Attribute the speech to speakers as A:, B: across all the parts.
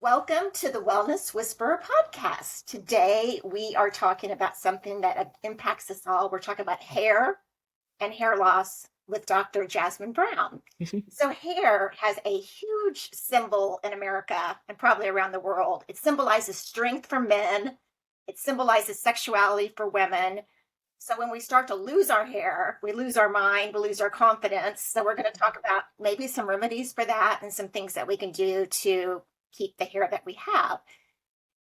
A: Welcome to the Wellness Whisperer podcast. Today we are talking about something that impacts us all. We're talking about hair and hair loss with Dr. Jasmyne Brown. So hair has a huge symbol in America and probably around the world. It symbolizes strength for men. It symbolizes sexuality for women. So when we start to lose our hair, we lose our mind, we lose our confidence. So we're going to talk about maybe some remedies for that and some things that we can do to keep the hair that we have.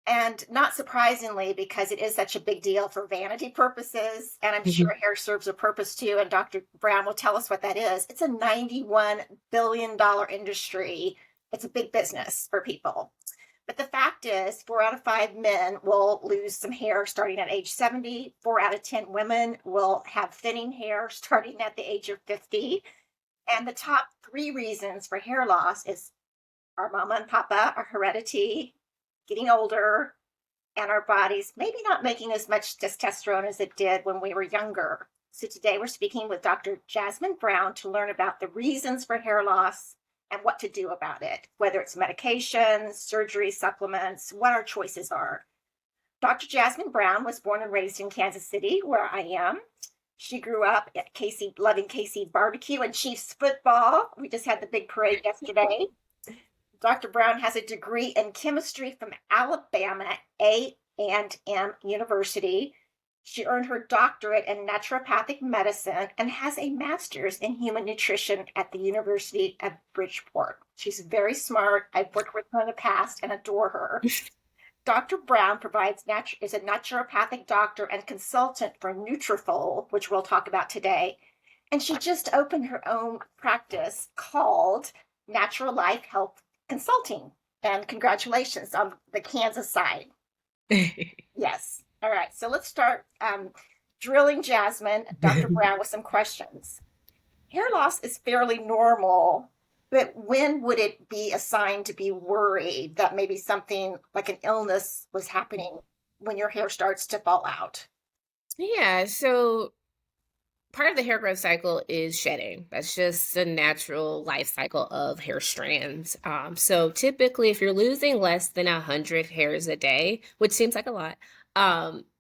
A: And not surprisingly, because it is such a big deal for vanity purposes, and I'm sure hair serves a purpose too, and Dr. Brown will tell us what that is. It's a $91 billion industry. It's a big business for people. But the fact is, 4 out of 5 men will lose some hair starting at age 70. 4 out of 10 women will have thinning hair starting at the age of 50. And the top 3 reasons for hair loss is our mama and papa, our heredity, getting older, and our bodies maybe not making as much testosterone as it did when we were younger. So today we're speaking with Dr. Jasmyne Brown to learn about the reasons for hair loss and what to do about it, whether it's medications, surgery, supplements, what our choices are. Dr. Jasmyne Brown was born and raised in Kansas City, where I am. She grew up at loving KC barbecue and Chiefs football. We just had the big parade yesterday. Dr. Brown has a degree in chemistry from Alabama A&M University. She earned her doctorate in naturopathic medicine and has a master's in human nutrition at the University of Bridgeport. She's very smart. I've worked with her in the past and adore her. Dr. Brown is a naturopathic doctor and consultant for Nutrafol, which we'll talk about today. And she just opened her own practice called Natural Lyfe Consulting. And congratulations on the Kansas side. Yes. All right. So let's start drilling Jasmyne, Dr. Brown, with some questions. Hair loss is fairly normal, but when would it be a sign to be worried that maybe something like an illness was happening when your hair starts to fall out?
B: Yeah, so part of the hair growth cycle is shedding. That's just the natural life cycle of hair strands. So typically, if you're losing less than 100 hairs a day, which seems like a lot,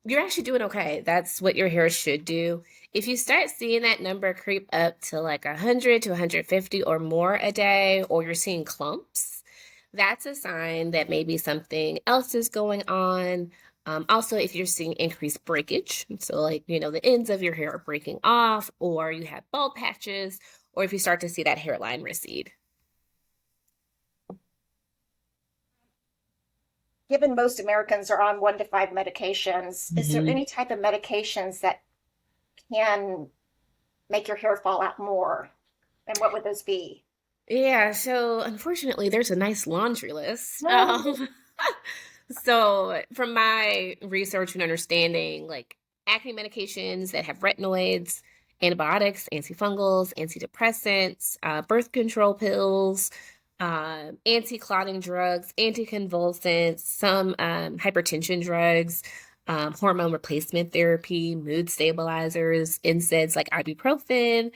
B: you're actually doing okay. That's what your hair should do. If you start seeing that number creep up to like 100 to 150 or more a day, or you're seeing clumps, that's a sign that maybe something else is going on. Also, if you're seeing increased breakage, so like, the ends of your hair are breaking off, or you have bald patches, or if you start to see that hairline recede.
A: Given most Americans are on 1 to 5 medications, is there any type of medications that can make your hair fall out more? And what would those be?
B: Yeah, so unfortunately, there's a nice laundry list.
A: No.
B: So from my research and understanding, like acne medications that have retinoids, antibiotics, antifungals, antidepressants, birth control pills, anti-clotting drugs, anticonvulsants, some hypertension drugs, hormone replacement therapy, mood stabilizers, NSAIDs like ibuprofen,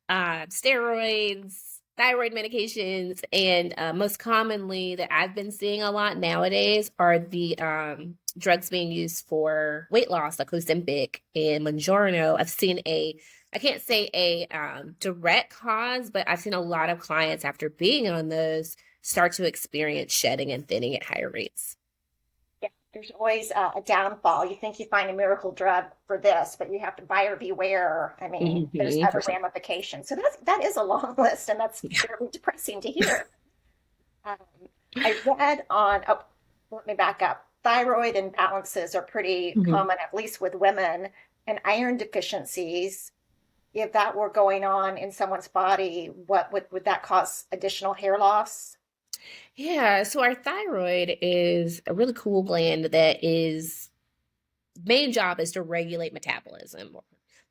B: steroids, thyroid medications, and most commonly that I've been seeing a lot nowadays are the drugs being used for weight loss, like Ozempic and Mounjaro. I can't say a direct cause, but I've seen a lot of clients after being on those start to experience shedding and thinning at higher rates.
A: Yeah, there's always a downfall. You think you find a miracle drug for this, but you have to buyer beware. I mean, there's other ramifications. So that is a long list, and that's very depressing to hear. Um, I read on, let me back up. Thyroid imbalances are pretty common, at least with women, and iron deficiencies. If that were going on in someone's body, what would that cause additional hair loss?
B: Yeah, so our thyroid is a really cool gland that is main job is to regulate metabolism,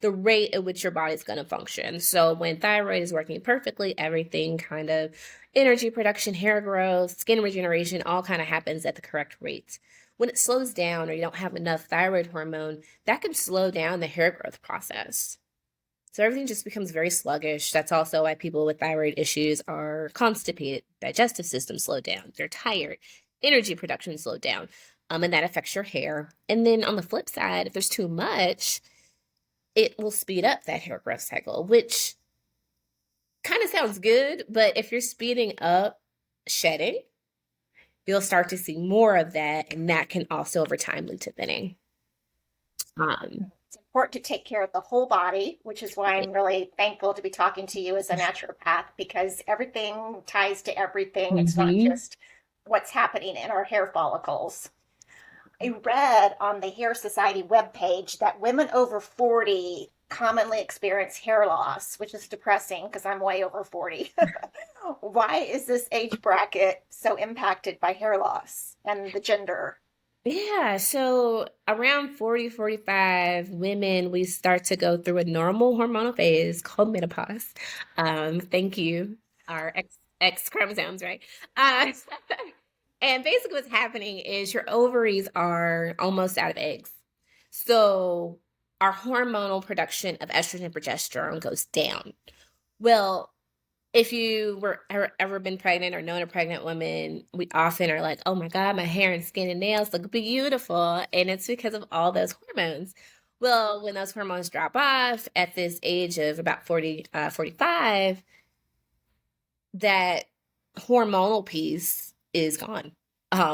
B: the rate at which your body's going to function. So when thyroid is working perfectly, everything kind of energy production, hair growth, skin regeneration, all kind of happens at the correct rate. When it slows down or you don't have enough thyroid hormone, that can slow down the hair growth process. So everything just becomes very sluggish. That's also why people with thyroid issues are constipated, digestive system slowed down, they're tired, energy production slowed down. And that affects your hair. And then on the flip side, if there's too much, it will speed up that hair growth cycle, which kind of sounds good. But if you're speeding up shedding, you'll start to see more of that. And that can also over time lead to thinning.
A: It's important to take care of the whole body, which is why I'm really thankful to be talking to you as a naturopath, because everything ties to everything. It's not just what's happening in our hair follicles. I read on the Hair Society webpage that women over 40 commonly experience hair loss, which is depressing because I'm way over 40. Why is this age bracket so impacted by hair loss and the gender?
B: Yeah, so around 40, 45 women, we start to go through a normal hormonal phase called menopause. Thank you, our X chromosomes, right? Uh, and basically what's happening is your ovaries are almost out of eggs. So our hormonal production of estrogen and progesterone goes down. Well, if you were ever been pregnant or known a pregnant woman, we often are like, oh my God, my hair and skin and nails look beautiful. And it's because of all those hormones. Well, when those hormones drop off at this age of about 40, 45, that hormonal piece is gone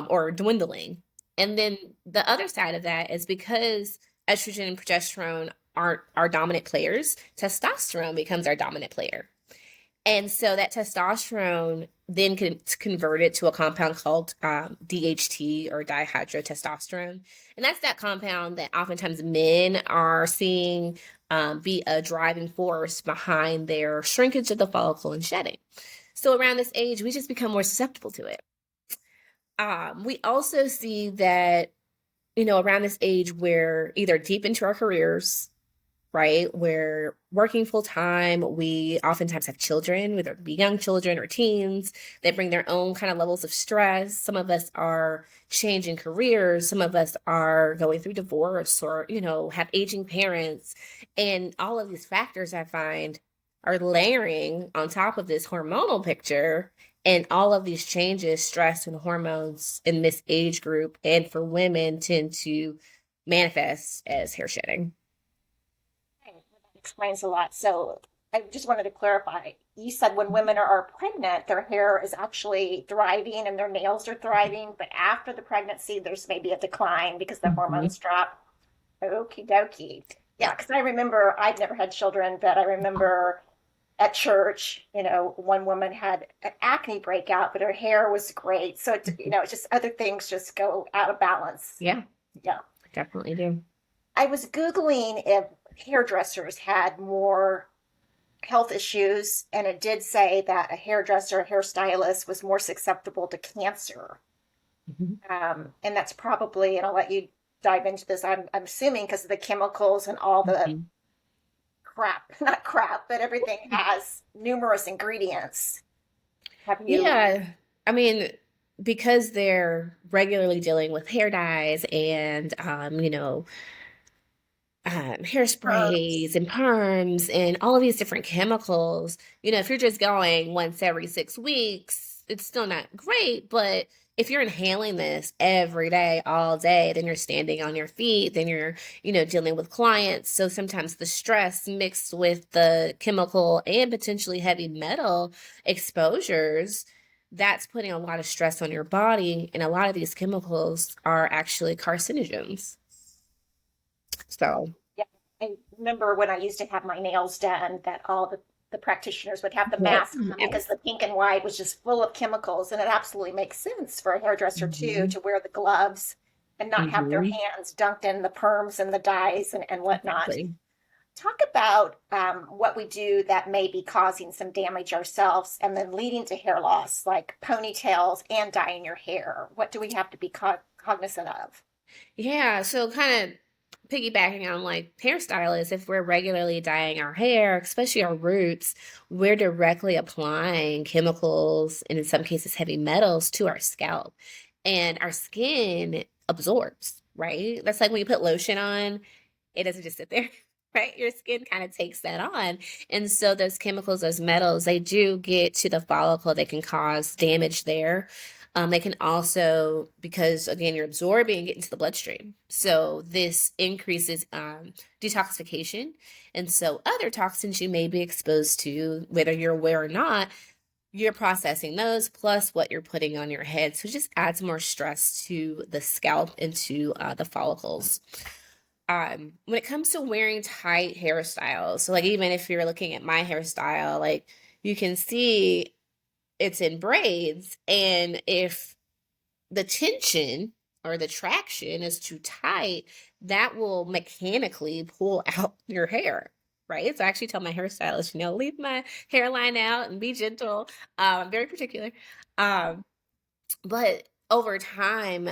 B: or dwindling. And then the other side of that is because estrogen and progesterone aren't our dominant players, testosterone becomes our dominant player. And so that testosterone then can convert it to a compound called DHT or dihydrotestosterone. And that's that compound that oftentimes men are seeing be a driving force behind their shrinkage of the follicle and shedding. So around this age, we just become more susceptible to it. We also see that, around this age, we're either deep into our careers, right? We're working full time. We oftentimes have children, whether it be young children or teens. They bring their own kind of levels of stress. Some of us are changing careers. Some of us are going through divorce or, have aging parents. And all of these factors I find are layering on top of this hormonal picture. And all of these changes, stress and hormones in this age group and for women tend to manifest as hair shedding.
A: Explains a lot. So I just wanted to clarify. You said when women are pregnant, their hair is actually thriving and their nails are thriving, but after the pregnancy, there's maybe a decline because the hormones drop. Okie dokie. Yeah, because I remember I've never had children, but I remember at church, one woman had an acne breakout, but her hair was great. So, it's just other things just go out of balance.
B: Yeah.
A: Yeah.
B: Definitely do.
A: I was Googling if hairdressers had more health issues, and it did say that a hairdresser, a hairstylist was more susceptible to cancer. And that's probably, and I'll let you dive into this, I'm assuming because of the chemicals and all the not crap, but everything has numerous ingredients. Have you?
B: Yeah. I mean, because they're regularly dealing with hair dyes and, hairsprays and perms and all of these different chemicals, if you're just going once every 6 weeks, it's still not great. But if you're inhaling this every day, all day, then you're standing on your feet, then you're, dealing with clients. So sometimes the stress mixed with the chemical and potentially heavy metal exposures, that's putting a lot of stress on your body. And a lot of these chemicals are actually carcinogens. So
A: yeah, I remember when I used to have my nails done that all the practitioners would have the mask on because the pink and white was just full of chemicals, and it absolutely makes sense for a hairdresser too to wear the gloves and not have their hands dunked in the perms and the dyes and whatnot.
B: Exactly.
A: Talk about what we do that may be causing some damage ourselves and then leading to hair loss, like ponytails and dyeing your hair. What do we have to be cognizant of?
B: Yeah, so kind of piggybacking on like hairstylists, if we're regularly dyeing our hair, especially our roots, we're directly applying chemicals and in some cases heavy metals to our scalp. And our skin absorbs, right? That's like when you put lotion on, it doesn't just sit there. Right? Your skin kind of takes that on. And so those chemicals, those metals, they do get to the follicle. They can cause damage there. They can also, because again, you're absorbing and getting to the bloodstream. So this increases detoxification. And so other toxins you may be exposed to, whether you're aware or not, you're processing those plus what you're putting on your head. So it just adds more stress to the scalp and to the follicles. When it comes to wearing tight hairstyles, so like even if you're looking at my hairstyle, like you can see it's in braids, and if the tension or the traction is too tight, that will mechanically pull out your hair, right? So I actually tell my hairstylist, leave my hairline out and be gentle. I'm very particular. But over time,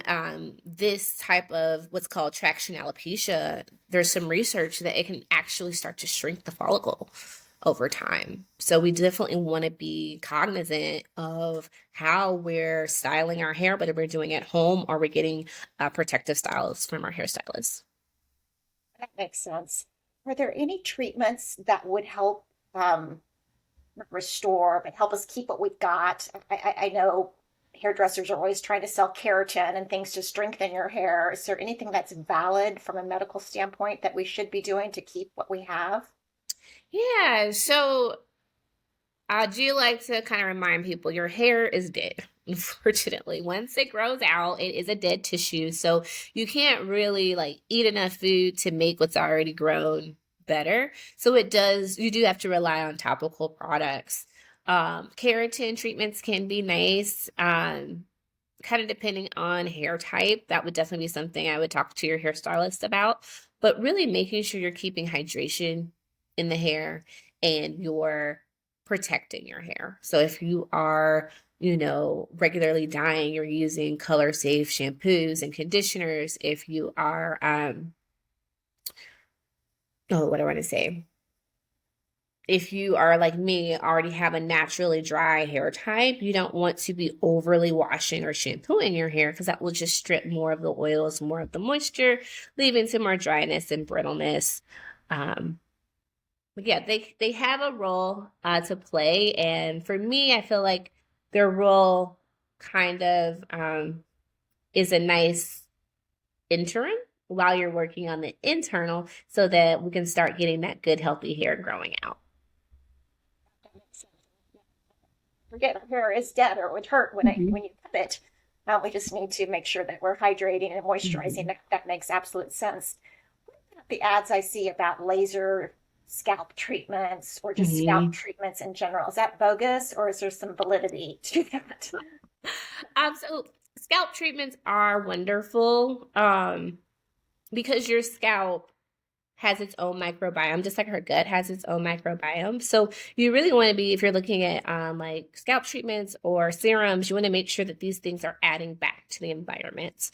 B: this type of what's called traction alopecia, there's some research that it can actually start to shrink the follicle over time. So we definitely want to be cognizant of how we're styling our hair, whether we're doing it at home or we're getting protective styles from our hairstylist.
A: That makes sense. Are there any treatments that would help restore, but help us keep what we've got? I know hairdressers are always trying to sell keratin and things to strengthen your hair. Is there anything that's valid from a medical standpoint that we should be doing to keep what we have?
B: Yeah, so I do like to kind of remind people your hair is dead. Unfortunately, once it grows out, it is a dead tissue. So you can't really like eat enough food to make what's already grown better. So you do have to rely on topical products. Keratin treatments can be nice. Kind of depending on hair type, that would definitely be something I would talk to your hairstylist about. But really making sure you're keeping hydration in the hair and you're protecting your hair. So if you are, regularly dyeing, you're using color safe shampoos and conditioners. If you are, what do I want to say? If you are like me, already have a naturally dry hair type, you don't want to be overly washing or shampooing your hair because that will just strip more of the oils, more of the moisture, leaving to more dryness and brittleness. But yeah, they have a role to play. And for me, I feel like their role kind of is a nice interim while you're working on the internal so that we can start getting that good, healthy hair growing out.
A: Forget our hair is dead or it would hurt when you cut it. We just need to make sure that we're hydrating and moisturizing. That makes absolute sense. The ads I see about laser scalp treatments or just scalp treatments in general, is that bogus or is there some validity to that?
B: So scalp treatments are wonderful because your scalp has its own microbiome, just like her gut has its own microbiome. So you really want to be, if you're looking at like scalp treatments or serums, you want to make sure that these things are adding back to the environment.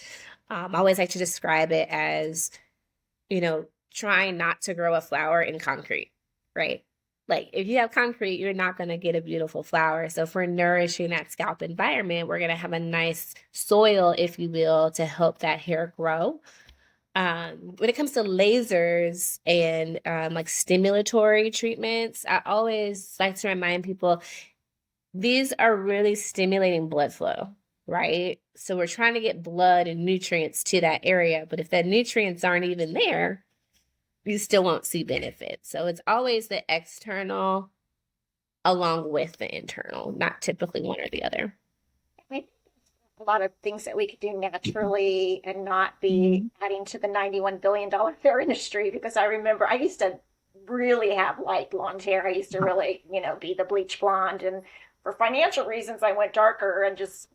B: I always like to describe it as, trying not to grow a flower in concrete, right? Like if you have concrete, you're not going to get a beautiful flower. So if we're nourishing that scalp environment, we're going to have a nice soil, if you will, to help that hair grow. When it comes to lasers and like stimulatory treatments, I always like to remind people these are really stimulating blood flow, right? So we're trying to get blood and nutrients to that area, but if the nutrients aren't even there, you still won't see benefits. So it's always the external along with the internal, not typically one or the other.
A: A lot of things that we could do naturally and not be adding to the $91 billion hair industry. Because I remember I used to really have light blonde hair. I used to really, be the bleach blonde. And for financial reasons, I went darker and just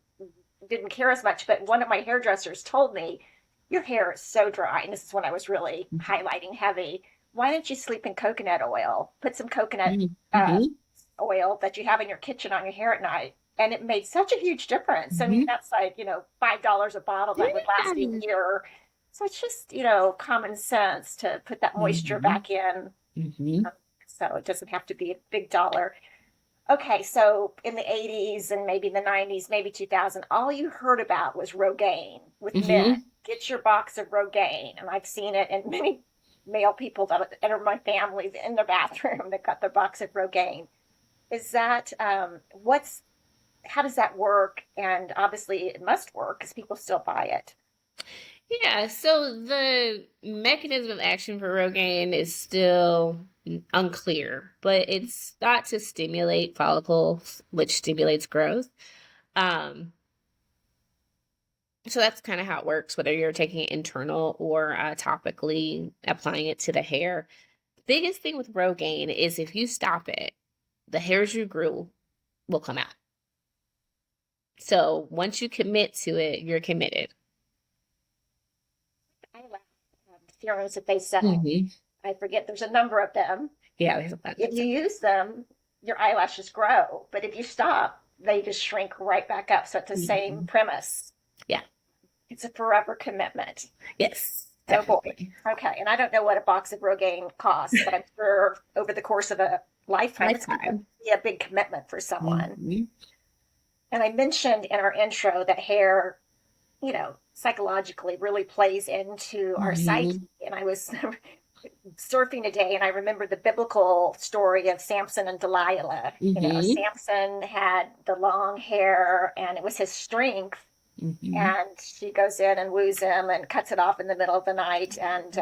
A: didn't care as much. But one of my hairdressers told me, your hair is so dry. And this is when I was really highlighting heavy. Why don't you sleep in coconut oil? Put some coconut oil that you have in your kitchen on your hair at night. And it made such a huge difference. I mean, that's like, $5 a bottle that would last a year. So it's just, common sense to put that moisture back in. So it doesn't have to be a big dollar. Okay, so in the 80s and maybe the 90s, maybe 2000, all you heard about was Rogaine with men. Get your box of Rogaine. And I've seen it in many male people that enter my family in their bathroom that got their box of Rogaine. Is that, what's how does that work? And obviously it must work because people still buy it.
B: Yeah, so the mechanism of action for Rogaine is still unclear, but it's thought to stimulate follicles, which stimulates growth. Um, so that's kind of how it works, whether you're taking it internal or topically applying it to the hair. Biggest thing with Rogaine is if you stop it, the hairs you grew will come out. So once you commit to it, you're committed.
A: Eyelash serums that they sell.
B: Mm-hmm.
A: I forget, there's a number of them.
B: Yeah, there's a lot.
A: If you use them, your eyelashes grow, but if you stop, they just shrink right back up. So it's the same premise.
B: Yeah.
A: It's a forever commitment.
B: Yes.
A: Oh boy.
B: Definitely.
A: Okay. And I don't know what a box of Rogaine costs, but I'm sure over the course of a lifetime, it's going to be a big commitment for someone.
B: Mm-hmm.
A: And I mentioned in our intro that hair, psychologically really plays into our psyche. And I was surfing today and I remember the biblical story of Samson and Delilah. Samson had the long hair and it was his strength. And she goes in and woos him and cuts it off in the middle of the night. And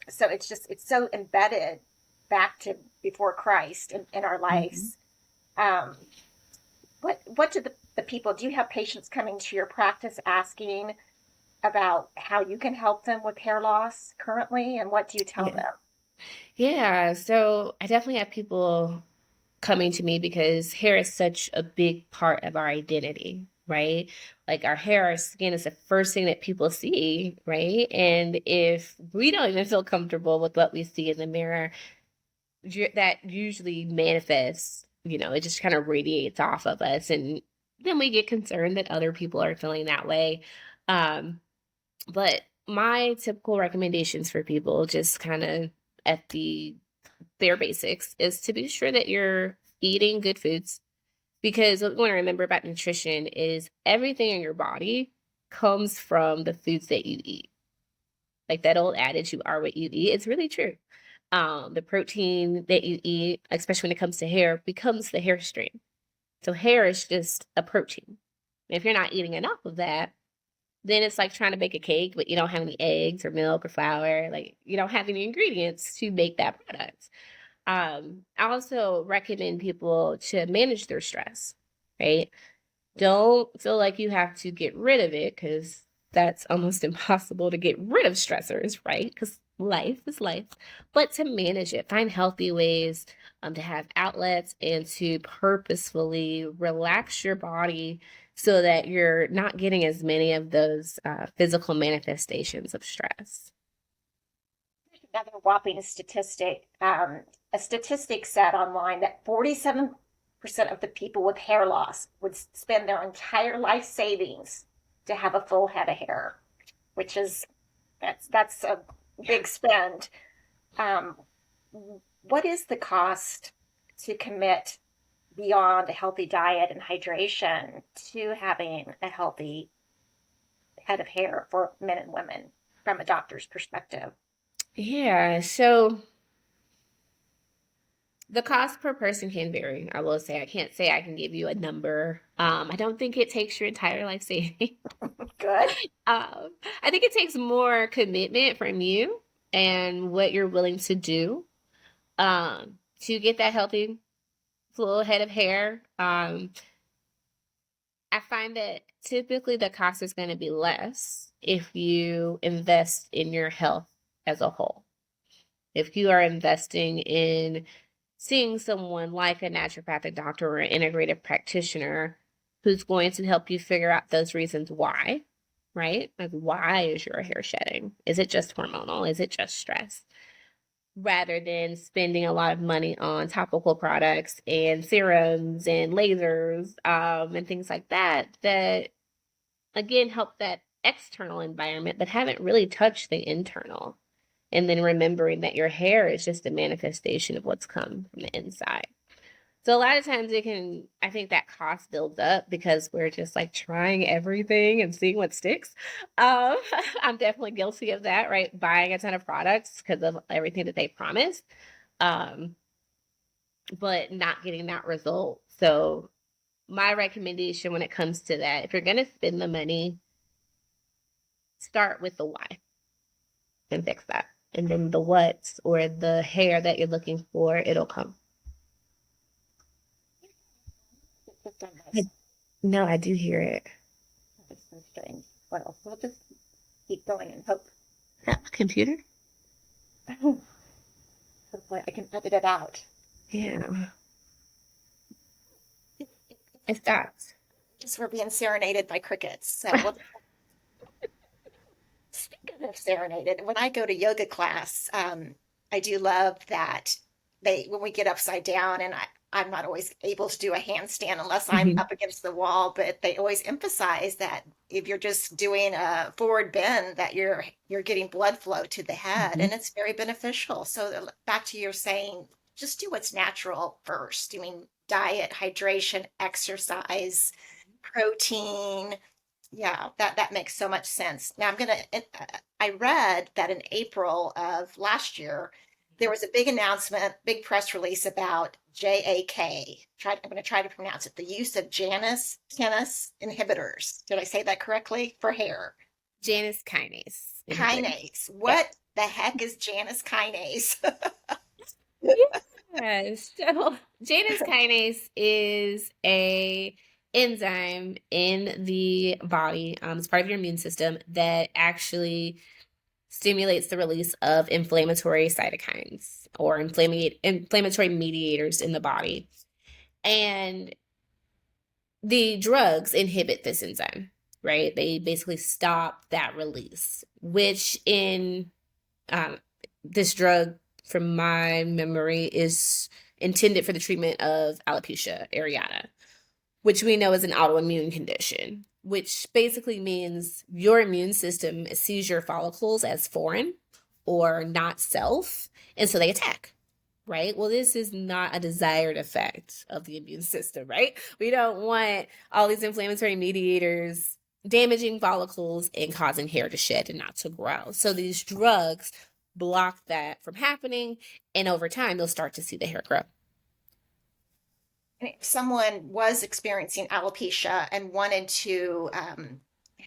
A: so it's so embedded back to before Christ in our lives. What do the people, do you have patients coming to your practice asking about how you can help them with hair loss currently? And what do you tell them?
B: Yeah, so I definitely have people coming to me because hair is such a big part of our identity, right? Like our hair, our skin is the first thing that people see, right? And if we don't even feel comfortable with what we see in the mirror, that usually manifests, it just kind of radiates off of us. And then we get concerned that other people are feeling that way. But my typical recommendations for people, just kind of at the bare basics, is to be sure that you're eating good foods. Because what we want to remember about nutrition is everything in your body comes from the foods that you eat. Like that old adage, you are what you eat. It's really true. The protein that you eat, especially when it comes to hair, becomes the hair strain. So hair is just a protein. If you're not eating enough of that, then it's like trying to bake a cake, but you don't have any eggs or milk or flour. Like you don't have any ingredients to make that product. I also recommend people to manage their stress, right? Don't feel like you have to get rid of it because that's almost impossible to get rid of stressors, right? Because life is life, but to manage it, find healthy ways to have outlets and to purposefully relax your body so that you're not getting as many of those physical manifestations of stress.
A: Another whopping statistic. A statistic said online that 47% of the people with hair loss would spend their entire life savings to have a full head of hair, which is that's a big spend. What is the cost to commit beyond a healthy diet and hydration to having a healthy head of hair for men and women from a doctor's perspective?
B: Yeah, so the cost per person can vary. I will say I can't say I can give you a number. I don't think it takes your entire life saving.
A: Good.
B: I think it takes more commitment from you and what you're willing to do to get that healthy full head of hair. I find that typically the cost is going to be less if you invest in your health as a whole. If you are investing in seeing someone like a naturopathic doctor or an integrative practitioner who's going to help you figure out those reasons why, right? Like, why is your hair shedding? Is it just hormonal? Is it just stress? Rather than spending a lot of money on topical products and serums and lasers and things like that, that again help that external environment but haven't really touched the internal. And then remembering that your hair is just a manifestation of what's come from the inside. So a lot of times I think that cost builds up because we're just like trying everything and seeing what sticks. I'm definitely guilty of that, right? Buying a ton of products because of everything that they promised, but not getting that result. So my recommendation when it comes to that, if you're going to spend the money, start with the why and fix that. And then the what or the hair that you're looking for, it'll come. No, I do hear it.
A: That's so strange. Well, we'll just keep going and hope.
B: Is that my computer?
A: Oh, hopefully I can edit it out.
B: Yeah. It stops.
A: Just we're being serenaded by crickets. So speaking of serenaded, when I go to yoga class, I do love that when we get upside down, and I'm not always able to do a handstand unless I'm up against the wall, but they always emphasize that if you're just doing a forward bend, that you're getting blood flow to the head, and it's very beneficial. So back to your saying, just do what's natural first. I mean, diet, hydration, exercise, protein. Yeah, that makes so much sense. Now I read that in April of last year, there was a big announcement, big press release about JAK. I'm going to try to pronounce it. The use of Janus kinase inhibitors. Did I say that correctly? For hair.
B: Janus kinase.
A: Kinase. What the heck is Janus kinase?
B: Yes. So Janus kinase is a enzyme in the body. It's part of your immune system that actually stimulates the release of inflammatory cytokines or inflammatory mediators in the body. And the drugs inhibit this enzyme, right? They basically stop that release, which in this drug, from my memory, is intended for the treatment of alopecia areata, which we know is an autoimmune condition, which basically means your immune system sees your follicles as foreign or not self, and so they attack, right? Well, this is not a desired effect of the immune system, right? We don't want all these inflammatory mediators damaging follicles and causing hair to shed and not to grow. So these drugs block that from happening, and over time, they'll start to see the hair grow.
A: And if someone was experiencing alopecia and wanted to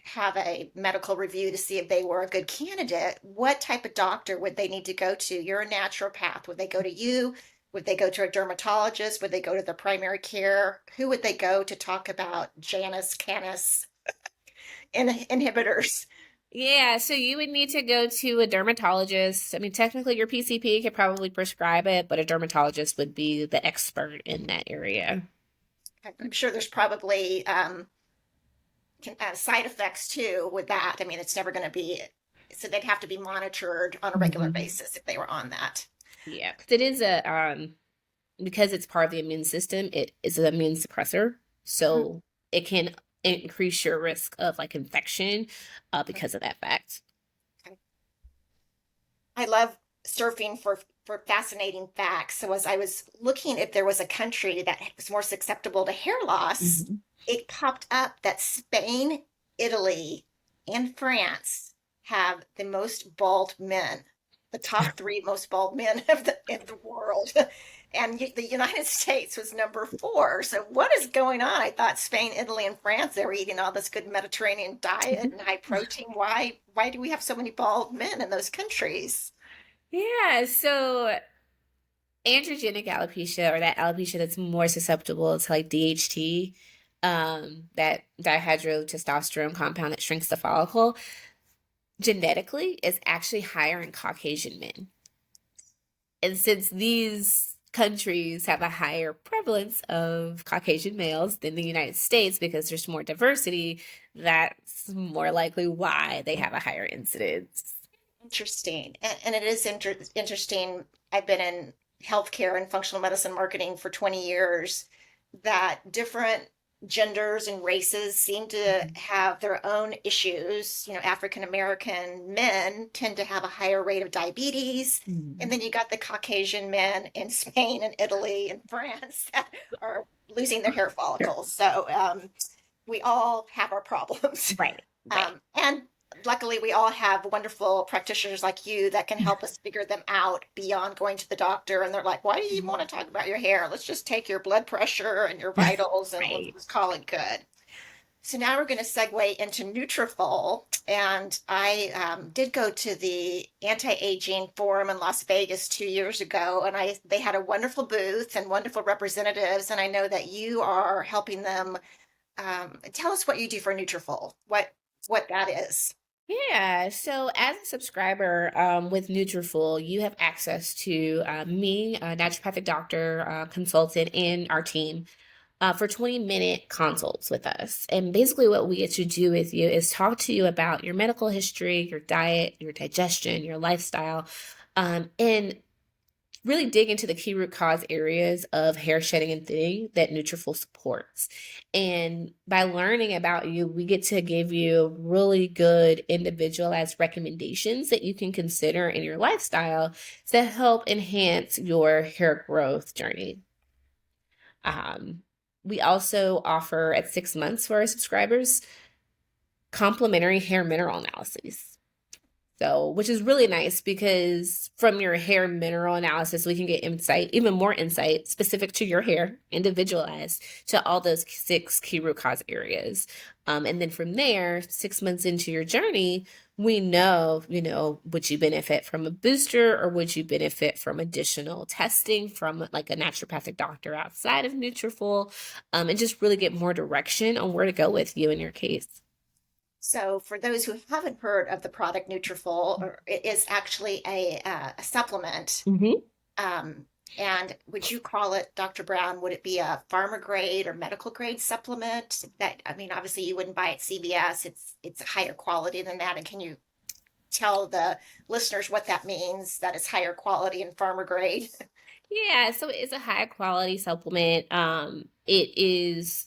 A: have a medical review to see if they were a good candidate, what type of doctor would they need to go to? You're a naturopath. Would they go to you? Would they go to a dermatologist? Would they go to the primary care? Who would they go to talk about Janus kinase inhibitors?
B: Yeah, so you would need to go to a dermatologist. I mean, technically your PCP could probably prescribe it, but a dermatologist would be the expert in that area.
A: I'm sure there's probably side effects too with that. I mean, it's never going to be, so they'd have to be monitored on a regular basis if they were on that.
B: Yeah, it is because it's part of the immune system, it is an immune suppressor. So it can increase your risk of like infection because of that fact.
A: Okay. I love surfing for fascinating facts. So as I was looking if there was a country that was more susceptible to hair loss, it popped up that Spain, Italy, and France have the most bald men, the top 3 most bald men of the world. And the United States was number 4. So what is going on? I thought Spain, Italy, and France, they were eating all this good Mediterranean diet and high protein. Why do we have so many bald men in those countries?
B: Yeah, so androgenic alopecia, or that alopecia that's more susceptible to like DHT, that dihydrotestosterone compound that shrinks the follicle, genetically is actually higher in Caucasian men. And since these countries have a higher prevalence of Caucasian males than the United States because there's more diversity, that's more likely why they have a higher incidence.
A: Interesting. And it is interesting. I've been in healthcare and functional medicine marketing for 20 years, that different genders and races seem to have their own issues. African American men tend to have a higher rate of diabetes. And then you got the Caucasian men in Spain and Italy and France that are losing their hair follicles. So we all have our problems.
B: Right.
A: And luckily we all have wonderful practitioners like you that can help us figure them out beyond going to the doctor. And they're like, why do you even want to talk about your hair? Let's just take your blood pressure and your vitals and let's
B: Right.
A: just call it good. So now we're going to segue into Nutrafol. And I did go to the anti-aging forum in Las Vegas 2 years ago, and they had a wonderful booth and wonderful representatives. And I know that you are helping them. Tell us what you do for Nutrafol, what that is.
B: Yeah. So as a subscriber with Nutrafol, you have access to me, a naturopathic doctor, consultant, and our team for 20-minute consults with us. And basically, what we get to do with you is talk to you about your medical history, your diet, your digestion, your lifestyle, and really dig into the key root cause areas of hair shedding and thinning that Nutrafol supports. And by learning about you, we get to give you really good individualized recommendations that you can consider in your lifestyle to help enhance your hair growth journey. We also offer at 6 months for our subscribers complimentary hair mineral analyses. So, which is really nice because from your hair mineral analysis, we can get insight, even more insight specific to your hair, individualized to all those 6 key root cause areas. And then from there, 6 months into your journey, we know, would you benefit from a booster or would you benefit from additional testing from like a naturopathic doctor outside of Nutrafol, and just really get more direction on where to go with you in your case.
A: So, for those who haven't heard of the product Nutrafol, it is actually a supplement.
B: Mm-hmm.
A: And would you call it, Dr. Brown, would it be a pharma grade or medical grade supplement? That, I mean, obviously you wouldn't buy it at CVS. It's higher quality than that. And can you tell the listeners what that means, that it's higher quality and pharma grade?
B: Yeah, so it's a high quality supplement. It is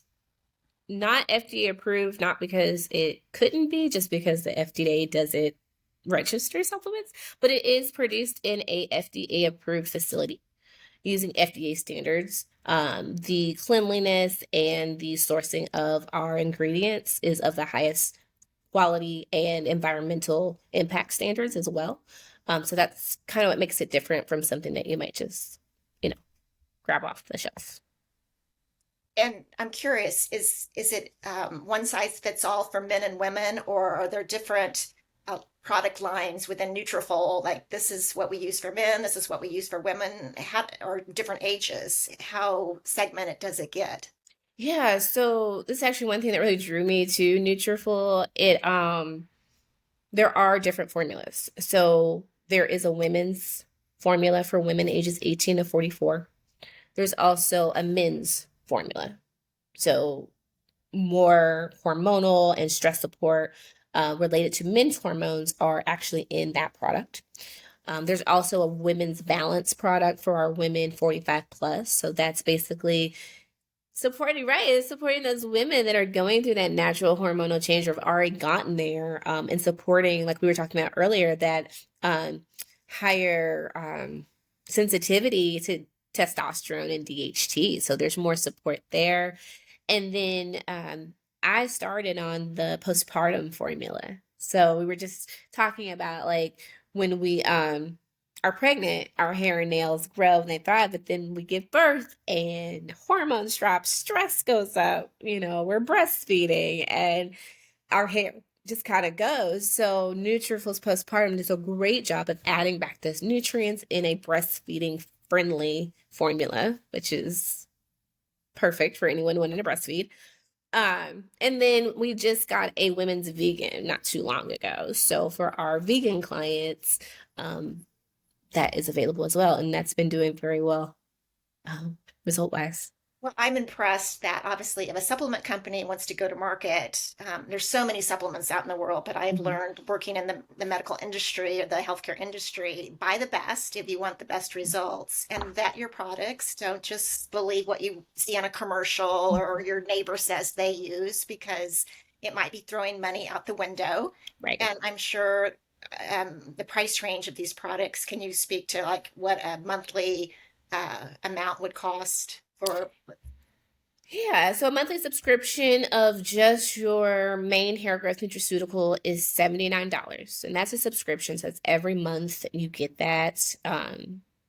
B: not FDA approved, not because it couldn't be, just because the FDA doesn't register supplements, but it is produced in a FDA approved facility using FDA standards. The cleanliness and the sourcing of our ingredients is of the highest quality and environmental impact standards as well. So that's kind of what makes it different from something that you might just, grab off the shelf.
A: And I'm curious, is it one size fits all for men and women, or are there different product lines within Nutrafol? Like this is what we use for men, this is what we use for women, or different ages. How segmented does it get?
B: Yeah, so this is actually one thing that really drew me to Nutrafol. There are different formulas. So there is a women's formula for women ages 18 to 44. There's also a men's formula. So more hormonal and stress support related to men's hormones are actually in that product. There's also a women's balance product for our women 45 plus. So that's basically supporting, right? It's supporting those women that are going through that natural hormonal change or have already gotten there, and supporting, like we were talking about earlier, that higher sensitivity to testosterone and DHT. So there's more support there. And then I started on the postpartum formula. So we were just talking about like when we are pregnant, our hair and nails grow and they thrive, but then we give birth and hormones drop, stress goes up, we're breastfeeding and our hair just kind of goes. So Nutrafol's postpartum does a great job of adding back those nutrients in a breastfeeding friendly formula, which is perfect for anyone wanting to breastfeed. And then we just got a women's vegan not too long ago. So for our vegan clients, that is available as well. And that's been doing very well, result-wise.
A: Well, I'm impressed that obviously if a supplement company wants to go to market, there's so many supplements out in the world, but I've learned working in the medical industry or the healthcare industry, buy the best if you want the best results and vet your products. Don't just believe what you see on a commercial or your neighbor says they use, because it might be throwing money out the window.
B: Right.
A: And I'm sure the price range of these products, can you speak to like what a monthly amount would cost for?
B: Yeah, so a monthly subscription of just your main hair growth nutraceutical is $79. And that's a subscription. So it's every month you get that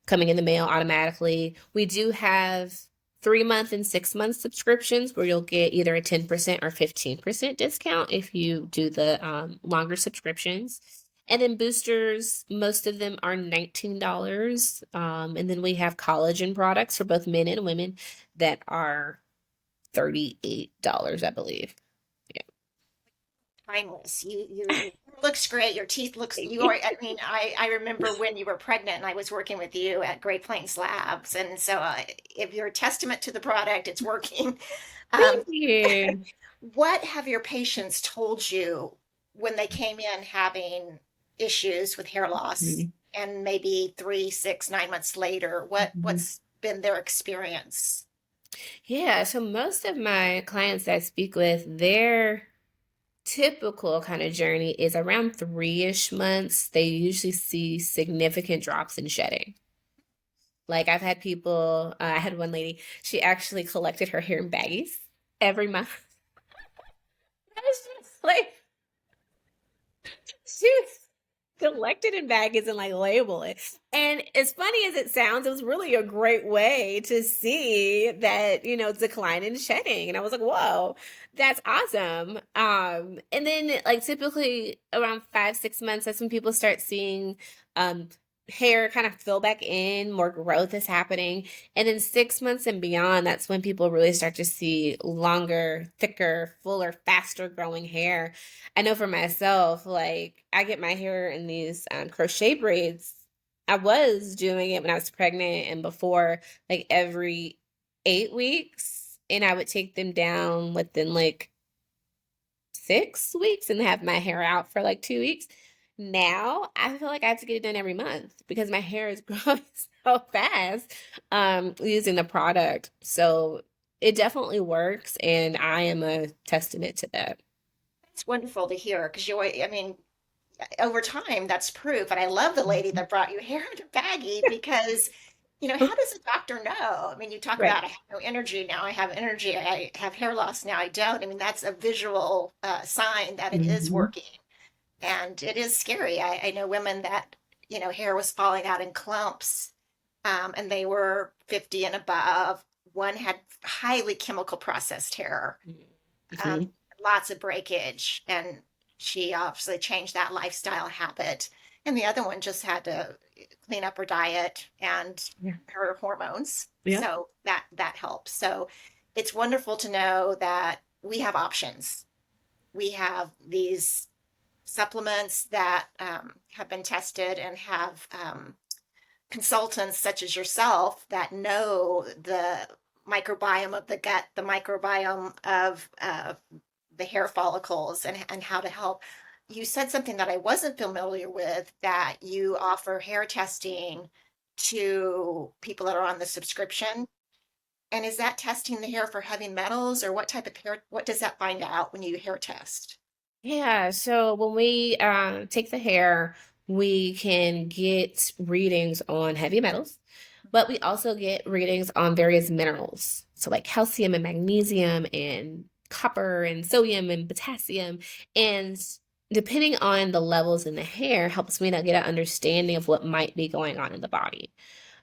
B: coming in the mail automatically. We do have 3-month and 6-month subscriptions where you'll get either a 10% or 15% discount if you do the longer subscriptions. And then boosters, most of them are $19. And then we have collagen products for both men and women that are $38, I believe. Yeah.
A: Timeless. You looks great. Your teeth looks
B: Thank
A: you
B: you.
A: are I mean, I remember when you were pregnant and I was working with you at Great Plains Labs. And so if you're a testament to the product, it's working. Um,
B: Thank you.
A: what have your patients told you when they came in having issues with hair loss
B: Mhm.
A: and maybe 3, 6, 9 months later,
B: Mhm.
A: what's been their experience?
B: Yeah, so most of my clients that I speak with, their typical kind of journey is around 3-ish months. They usually see significant drops in shedding. Like I've had people, I had one lady, she actually collected her hair in baggies every month. I was just like, she was collect it in baggies and like label it. And as funny as it sounds, it was really a great way to see that, decline in shedding. And I was like, whoa, that's awesome. And then like typically around 5-6 months, that's when people start seeing um hair kind of fill back in, more growth is happening. And then 6 months and beyond, that's when people really start to see longer, thicker, fuller, faster growing hair. I know for myself, like I get my hair in these crochet braids. I was doing it when I was pregnant and before, like every 8 weeks, and I would take them down within like 6 weeks and have my hair out for like 2 weeks. Now I feel like I have to get it done every month because my hair is growing so fast using the product. So it definitely works, and I am a testament to that.
A: It's wonderful to hear because I mean, over time, that's proof. And I love the lady that brought you hair in a baggie because, how does a doctor know? I mean, you talk
B: Right.
A: about I have no energy now. I have energy. I have hair loss now. I don't. I mean, that's a visual sign that it is
B: Mhm.
A: working, and it is scary. I know women that hair was falling out in clumps, and they were 50 and above. One had highly chemical processed hair, um,
B: Mhm.
A: lots of breakage, and she obviously changed that lifestyle habit. And the other one just had to clean up her diet and
B: Yeah.
A: her hormones.
B: Yeah.
A: So that helps. So it's wonderful to know that we have options. We have these supplements that have been tested and have consultants such as yourself that know the microbiome of the gut, the microbiome of the hair follicles, and how to help. You said something that I wasn't familiar with, that you offer hair testing to people that are on the subscription. And is that testing the hair for heavy metals, or what type of hair, what does that find out when you hair test?
B: Yeah, so when we take the hair, we can get readings on heavy metals, but we also get readings on various minerals. So like calcium and magnesium and copper and sodium and potassium. And depending on the levels in the hair helps me to get an understanding of what might be going on in the body.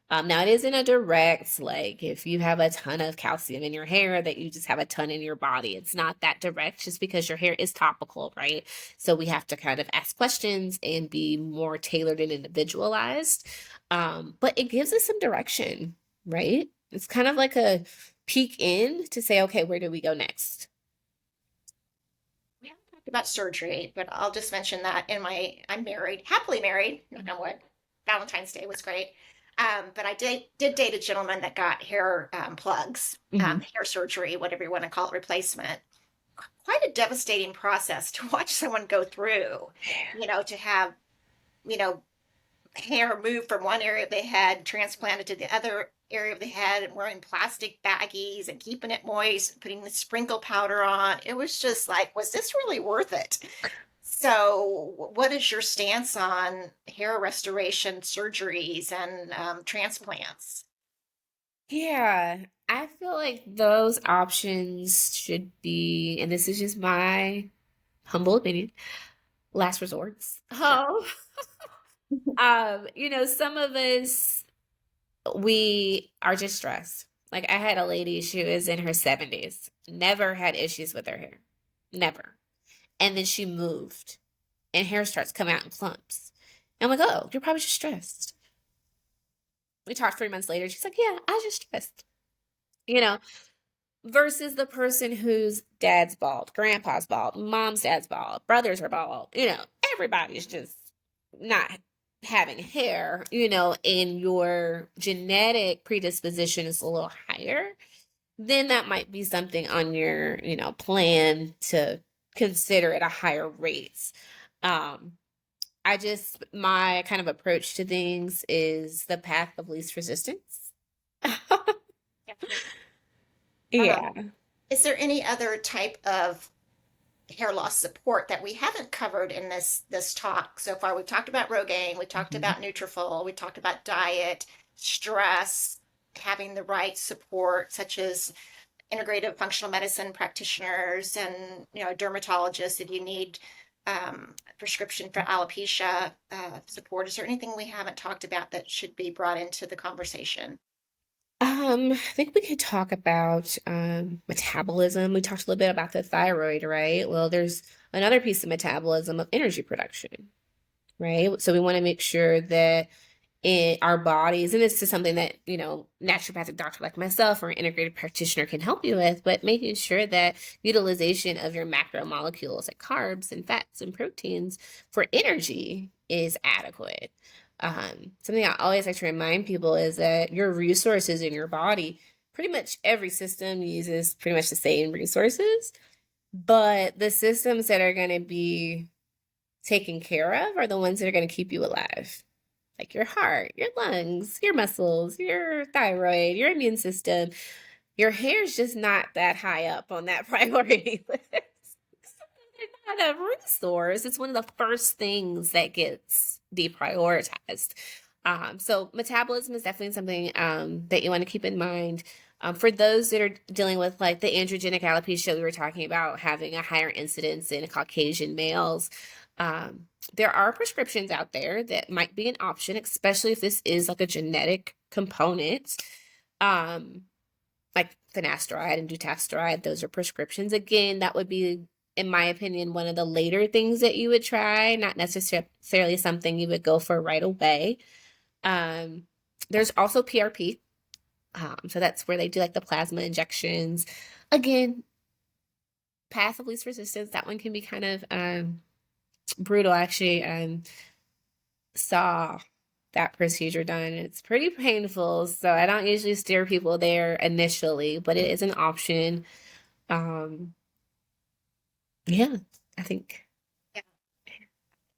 B: Now it isn't a direct, like if you have a ton of calcium in your hair that you just have a ton in your body. It's not that direct just because your hair is topical, right? So we have to kind of ask questions and be more tailored and individualized. But it gives us some direction, right? It's kind of like a peek in to say, okay, where do we go next?
A: We haven't talked about surgery, but I'll just mention that I'm married, happily married, knock on wood. Valentine's Day was great. But I did date a gentleman that got hair plugs,
B: Mhm.
A: hair surgery, whatever you want to call it, replacement. Quite a devastating process to watch someone go through, to have, you know, hair moved from one area of the head, transplanted to the other area of the head, and wearing plastic baggies and keeping it moist, putting the sprinkle powder on. It was just like, was this really worth it? So, what is your stance on hair restoration surgeries and transplants?
B: Yeah. I feel like those options should be, and this is just my humble opinion, last resorts.
A: Sure.
B: Some of us, we are just stressed. Like I had a lady, she was in her 70s, never had issues with her hair. Never. And then she moved and hair starts coming out in clumps. And I'm like, oh, you're probably just stressed. We talked 3 months later. She's like, yeah, I was just stressed. You know, versus the person whose dad's bald, grandpa's bald, mom's dad's bald, brothers are bald. Everybody's just not having hair, and your genetic predisposition is a little higher, then that might be something on your, plan to consider at a higher rate. My kind of approach to things is the path of least resistance. Yeah.
A: Is there any other type of hair loss support that we haven't covered in this talk so far? We've talked about Rogaine, we talked about Nutrafol, we talked about diet, stress, having the right support, such as integrative functional medicine practitioners and dermatologists if you need prescription for alopecia support. Is there anything we haven't talked about that should be brought into the conversation?
B: I think we could talk about metabolism. We talked a little bit about the thyroid, right? Well, there's another piece of metabolism of energy production, right? So we want to make sure that in our bodies, and this is something that, naturopathic doctor like myself or an integrated practitioner can help you with, but making sure that utilization of your macromolecules like carbs and fats and proteins for energy is adequate. Something I always like to remind people is that your resources in your body, pretty much every system uses pretty much the same resources, but the systems that are going to be taken care of are the ones that are going to keep you alive. Like your heart, your lungs, your muscles, your thyroid, your immune system. Your hair is just not that high up on that priority list. It's not a resource. It's one of the first things that gets deprioritized. So metabolism is definitely something that you want to keep in mind. For those that are dealing with like the androgenic alopecia we were talking about, having a higher incidence in Caucasian males, there are prescriptions out there that might be an option, especially if this is like a genetic component. Like Finasteride and Dutasteride, those are prescriptions. Again, that would be, in my opinion, one of the later things that you would try, not necessarily something you would go for right away. There's also PRP. So that's where they do like the plasma injections. Again, path of least resistance, that one can be kind of brutal. Actually, saw that procedure done. It's pretty painful, so I don't usually steer people there initially, but it is an option. Yeah, I think.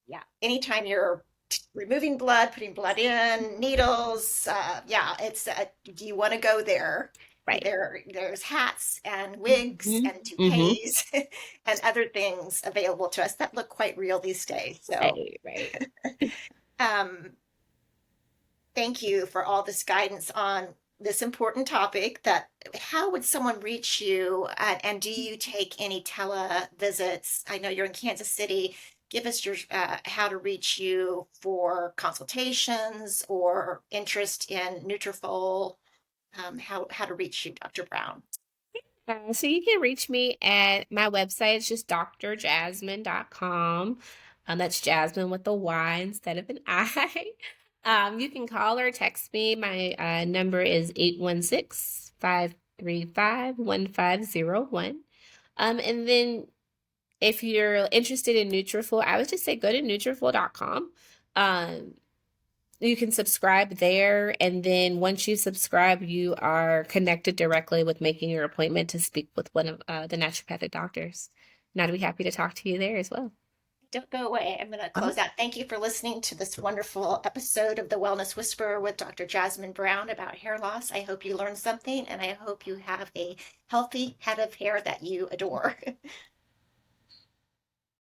A: Yeah. Anytime you're removing blood, putting blood in, needles, it's do you want to go there?
B: Right.
A: There's hats and wigs and
B: Mm-hmm.
A: toupees and other things available to us that look quite real these days. So
B: Right.
A: thank you for all this guidance on this important topic. That how would someone reach you, and do you take any tele visits? I know you're in Kansas City. Give us your how to reach you for consultations or interest in Nutrafol. How to reach you, Dr. Brown.
B: So you can reach me at my website. It's just drjasmyne.com. That's Jasmine with a Y instead of an I. You can call or text me. My number is 816-535-1501. And then if you're interested in Nutrafol, I would just say go to Nutrafol.com. You can subscribe there, and then once you subscribe, you are connected directly with making your appointment to speak with one of the naturopathic doctors. And I'd be happy to talk to you there as well.
A: Don't go away. I'm going to close out. Thank you for listening to this wonderful episode of the Wellness Whisperer with Dr. Jasmyne Brown about hair loss. I hope you learned something, and I hope you have a healthy head of hair that you adore.